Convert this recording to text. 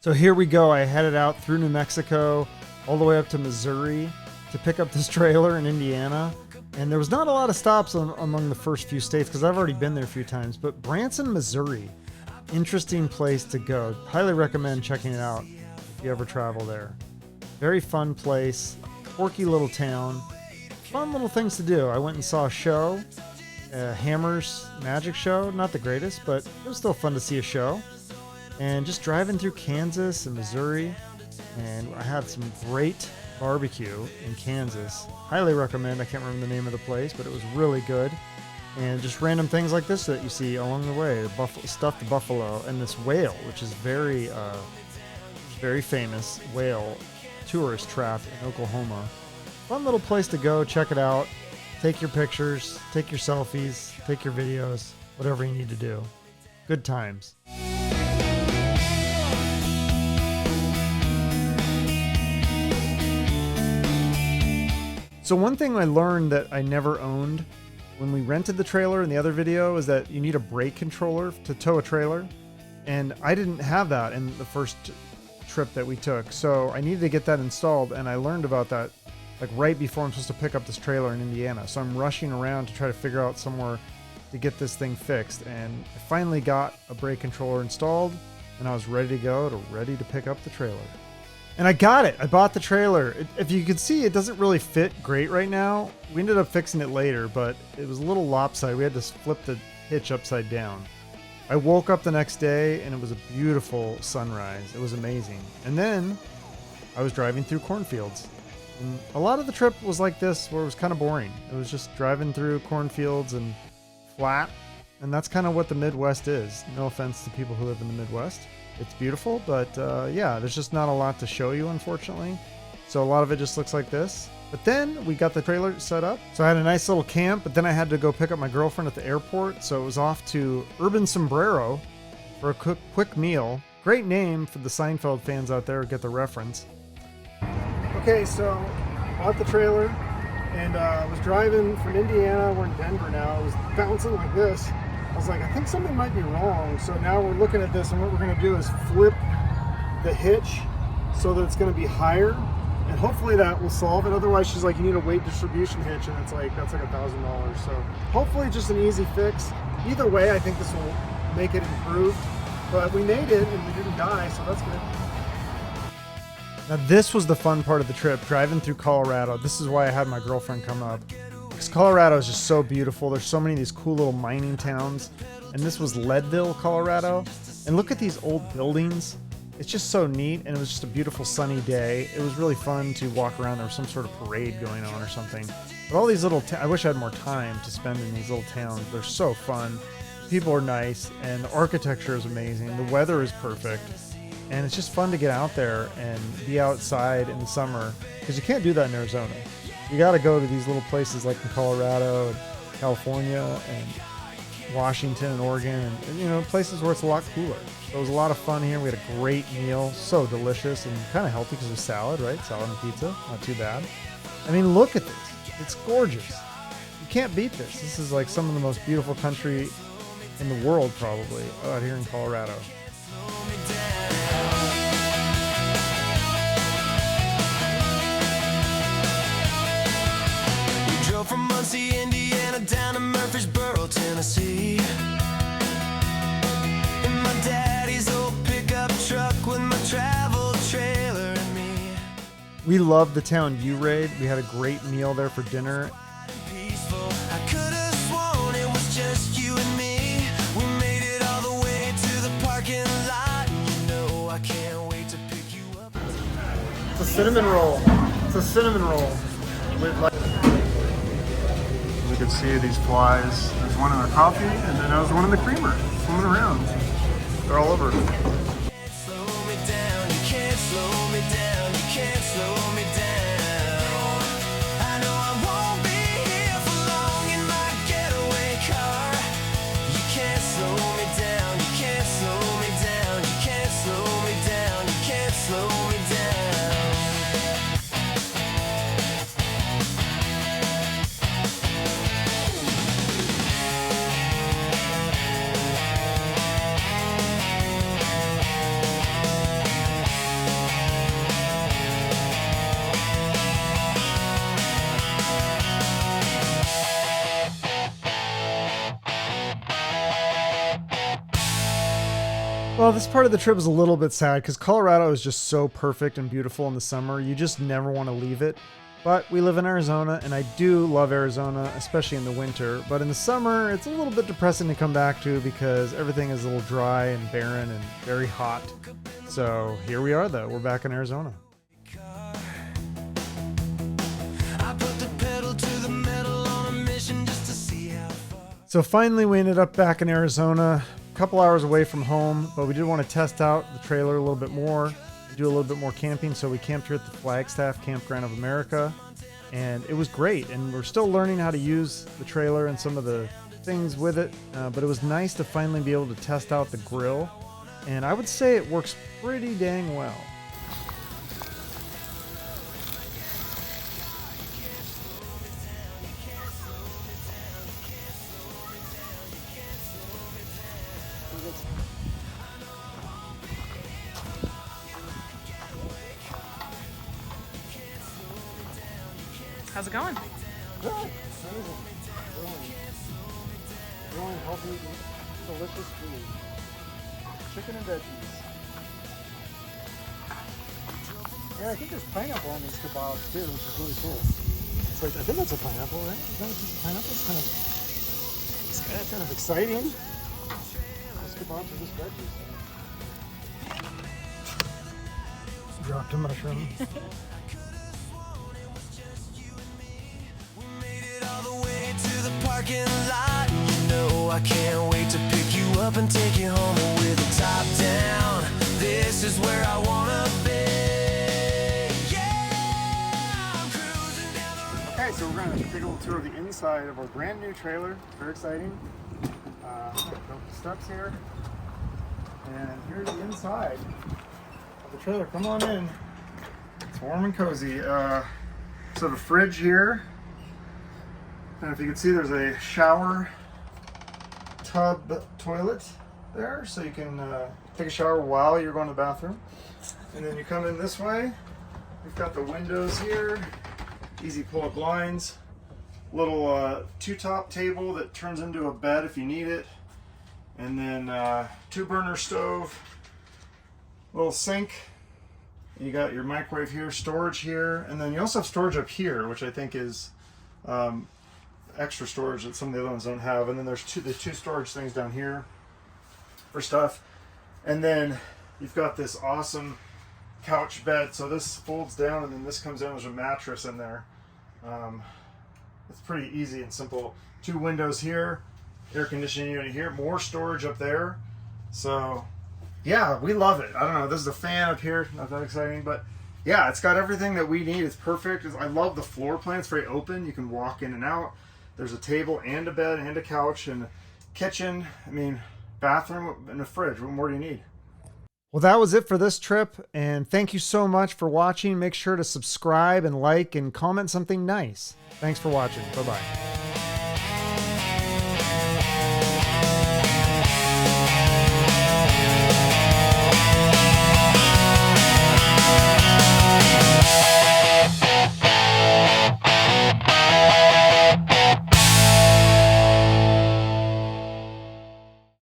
So here we go. I headed out through New Mexico all the way up to Missouri to pick up this trailer in Indiana. And there was not a lot of stops among the first few states because I've already been there a few times. But Branson, Missouri, interesting place to go. Highly recommend checking it out if you ever travel there. Very fun place, quirky little town, fun little things to do. I went and saw a show, Hammer's Magic Show. Not the greatest, but it was still fun to see a show. And just driving through Kansas and Missouri, and I had some great barbecue in Kansas. Highly recommend. I can't remember the name of the place, but it was really good. And just random things like this that you see along the way. The stuffed buffalo and this whale, which is very famous whale tourist trap in Oklahoma. Fun little place to go. Check it out. Take your pictures, take your selfies, take your videos, whatever you need to do. Good times. So one thing I learned that I never owned when we rented the trailer in the other video is that you need a brake controller to tow a trailer. And I didn't have that in the first trip that we took. So I needed to get that installed, and I learned about that like right before I'm supposed to pick up this trailer in Indiana. So I'm rushing around to try to figure out somewhere to get this thing fixed. And I finally got a brake controller installed, and I was ready to go, ready to pick up the trailer. And I got it. I bought the trailer. If you can see, it doesn't really fit great right now. We ended up fixing it later, but it was a little lopsided. We had to flip the hitch upside down. I woke up the next day, and it was a beautiful sunrise. It was amazing. And then I was driving through cornfields. And a lot of the trip was like this, where it was kind of boring. It was just driving through cornfields and flat. And that's kind of what the Midwest is. No offense to people who live in the Midwest. It's beautiful, but yeah, there's just not a lot to show you, unfortunately. So a lot of it just looks like this. But then we got the trailer set up. So I had a nice little camp, but then I had to go pick up my girlfriend at the airport. So it was off to Urban Sombrero for a quick meal. Great name for the Seinfeld fans out there who get the reference. Okay, so bought the trailer and I was driving from Indiana. We're in Denver now. It was bouncing like this. I was like, I think something might be wrong. So now we're looking at this, and what we're going to do is flip the hitch so that it's going to be higher, and hopefully that will solve it. Otherwise, she's like, you need a weight distribution hitch, and that's like $1,000. So hopefully just an easy fix. Either way, I think this will make it improved. But we made it, and we didn't die, so that's good. Now this was the fun part of the trip, driving through Colorado. This is why I had my girlfriend come up. Because Colorado is just so beautiful. There's so many of these cool little mining towns. And this was Leadville, Colorado. And look at these old buildings. It's just so neat. And it was just a beautiful sunny day. It was really fun to walk around. There was some sort of parade going on or something. But all these little I wish I had more time to spend in these little towns. They're so fun. People are nice. And the architecture is amazing. The weather is perfect. And it's just fun to get out there and be outside in the summer. Because you can't do that in Arizona. You got to go to these little places like in Colorado and California and Washington and Oregon and you know, places where it's a lot cooler. So it was a lot of fun here. We had a great meal, so delicious and kind of healthy because it was salad, right? Salad and pizza, not too bad. I mean, look at this. It's gorgeous. You can't beat this. This is like some of the most beautiful country in the world probably out here in Colorado. From Muncie, Indiana, down to Murfreesboro, Tennessee. In my daddy's old pickup truck with my travel trailer and me. We loved the town U-Raid. We had a great meal there for dinner. Peaceful. I could have sworn it was just you and me. We made it all the way to the parking lot. And you know I can't wait to pick you up. It's a cinnamon roll. It's a cinnamon roll with like. You can see these flies. There's one in the coffee, and then there's one in the creamer, swimming around. They're all over. Well, this part of the trip is a little bit sad because Colorado is just so perfect and beautiful in the summer. You just never want to leave it. But we live in Arizona, and I do love Arizona, especially in the winter. But in the summer, it's a little bit depressing to come back to because everything is a little dry and barren and very hot. So here we are, though. We're back in Arizona. So finally, we ended up back in Arizona, a couple hours away from home, but we did want to test out the trailer a little bit more, do a little bit more camping. So we camped here at the Flagstaff Campground of America, and it was great. And we're still learning how to use the trailer and some of the things with it, but it was nice to finally be able to test out the grill. And I would say it works pretty dang well. How's it going? Good. Amazing. Really healthy, delicious food. Chicken and veggies. Yeah, I think there's pineapple on these kebabs too, which is really cool. It's like, I think that's a pineapple, right? Is that a piece of pineapple? It's kind of exciting. Those kebabs are just veggies. Dropped a mushroom. Parking lot, you know I can't wait to pick you up and take you home with the top down. This is where I wanna be. Yeah, I'm cruising down the road. Okay, so we're going to take a little tour of the inside of our brand new trailer. Very exciting. Go up the steps here. And here's the inside of the trailer. Come on in. It's warm and cozy. So the fridge here. And if you can see, there's a shower tub toilet there, so you can take a shower while you're going to the bathroom. And then you come in this way. We've got the windows here, easy pull-up blinds, little two-top table that turns into a bed if you need it, and then two-burner stove, little sink. You got your microwave here, storage here, and then you also have storage up here, which I think is extra storage that some of the other ones don't have. And then there's the two storage things down here for stuff. And then you've got this awesome couch bed. So this folds down and then this comes in. There's a mattress in there. It's pretty easy and simple. Two windows here, air conditioning unit here, more storage up there. So yeah, we love it. I don't know, this is a fan up here, not that exciting, but yeah, it's got everything that we need. It's perfect. I love the floor plan. It's very open. You can walk in and out. There's a table and a bed and a couch and a kitchen. I mean, bathroom and a fridge. What more do you need? Well, that was it for this trip. And thank you so much for watching. Make sure to subscribe and like and comment something nice. Thanks for watching. Bye-bye.